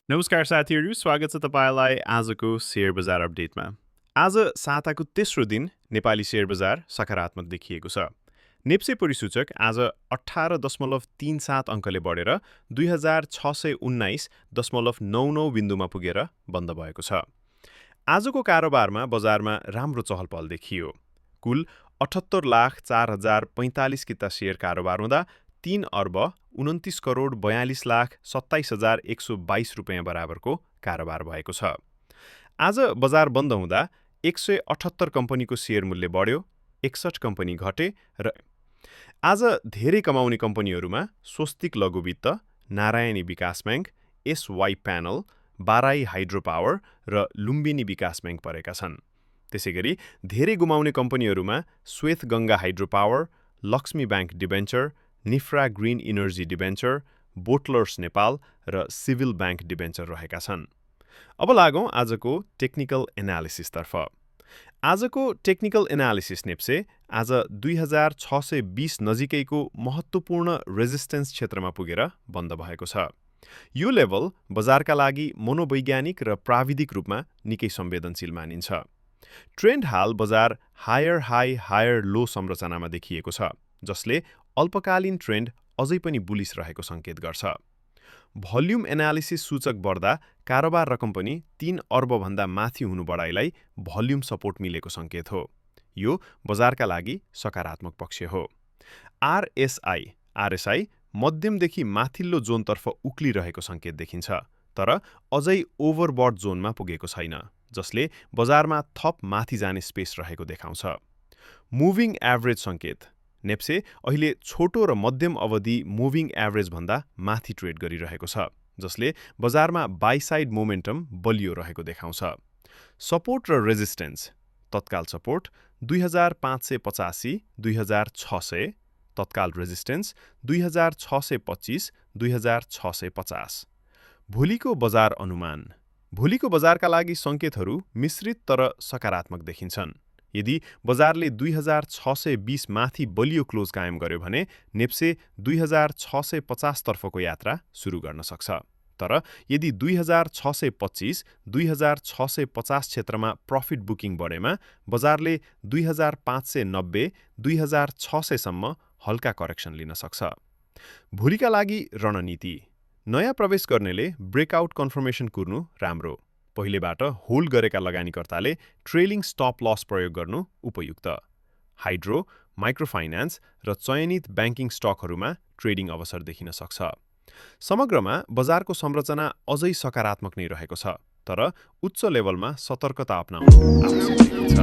नमस्कार साथीहरू, स्वागत छ तपाईँलाई आजको सेयर बजार अपडेटमा। आज साताको तेस्रो दिन नेपाली सेयर बजार सकारात्मक देखिएको छ। नेप्से परिसूचक आज 18.37 अङ्कले बढेर 2619.99 बिन्दुमा पुगेर बन्द भएको छ। आजको कारोबारमा बजारमा राम्रो चहलपहल देखियो। कुल 78,04,045 किता सेयर कारोबार हुँदा 3 अर्ब 29 करोड 42 लाख 27,122 रुपियाँ बराबरको कारोबार भएको छ। आज बजार बन्द हुँदा 178 कम्पनीको सेयर मूल्य बढ्यो, 61 कम्पनी घटे र आज धेरै कमाउने कम्पनीहरूमा स्वस्तिक लघु वित्त, Narayani Vikas bank, SY panel, Barahi hydro power र लुम्बिनी विकास ब्याङ्क परेका छन्। त्यसैगरी धेरै गुमाउने कम्पनीहरूमा Shwet Ganga hydro power, Laxmi bank debenture, NIFRA green energy debenture, bottlers Nepal र सिभिल ब्याङ्क डिबेन्चर रहेका छन्। अब लागौँ आजको टेक्निकल एनालिसिसतर्फ। आजको टेक्निकल एनालिसिस नेप्से आज 2620 नजिकैको महत्त्वपूर्ण रेजिस्टेन्स क्षेत्रमा पुगेर बन्द भएको छ। यो लेभल बजारका लागि मनोवैज्ञानिक र प्राविधिक रूपमा निकै संवेदनशील मानिन्छ। ट्रेन्ड हाल बजार हायर हाई हायर लो संरचनामा देखिएको छ, जसले अल्पकालीन ट्रेन्ड अझै पनि बुलिस रहेको संकेत गर्छ। भोल्युम एनालिसिस सूचक बढ्दा कारोबार रकम पनि 3 अर्बभन्दा माथि हुनु बढाइलाई भोल्युम सपोर्ट मिलेको संकेत हो। यो बजारका लागि सकारात्मक पक्ष हो। आरएसआई मध्यमदेखि माथिल्लो जोनतर्फ उक्लिरहेको संकेत देखिन्छ, तर अझै ओभरबट जोनमा पुगेको छैन, जसले बजारमा थप माथि जाने स्पेस रहेको देखाउँछ। मुभिङ एभरेज संकेत नेप्से अहिले छोटो र मध्यम अवधि मुभिङ एभरेज भन्दा माथि ट्रेड गरिरहेको छ, जसले बजारमा बाई साइड मोमेन्टम बलियो रहेको देखाउँछ। सपोर्ट र रेजिस्टेन्स तत्काल सपोर्ट 2585-2600, तत्काल रेजिस्टेन्स 2625-2650। भोलिको बजार अनुमान। भोलिको बजारका लागि संकेतहरू मिश्रित तर सकारात्मक देखिन्छन्। यदि बजारले 2620 माथि बलियो क्लोज कायम गर्यो भने नेप्से 2650 तर्फको यात्रा सुरु गर्न सक्छ। तर यदि 2625-2650 क्षेत्रमा प्रफिट बुकिङ बढेमा बजारले 2590-2600 सम्म हल्का करेक्सन लिन सक्छ। भोलिका लागि रणनीति। नयाँ प्रवेश गर्नेले ब्रेकआउट कन्फर्मेसन कुर्नु राम्रो। पहिलेबाट होल्ड गरेका लगानीकर्ताले ट्रेलिङ स्टप लस प्रयोग गर्नु उपयुक्त। हाइड्रो, माइक्रोफाइनान्स र चयनित ब्याङ्किङ स्टकहरूमा ट्रेडिङ अवसर देखिन सक्छ। समग्रमा बजारको संरचना अझै सकारात्मक नै रहेको छ, तर उच्च लेभलमा सतर्कता अपनाउनु आवश्यक छ।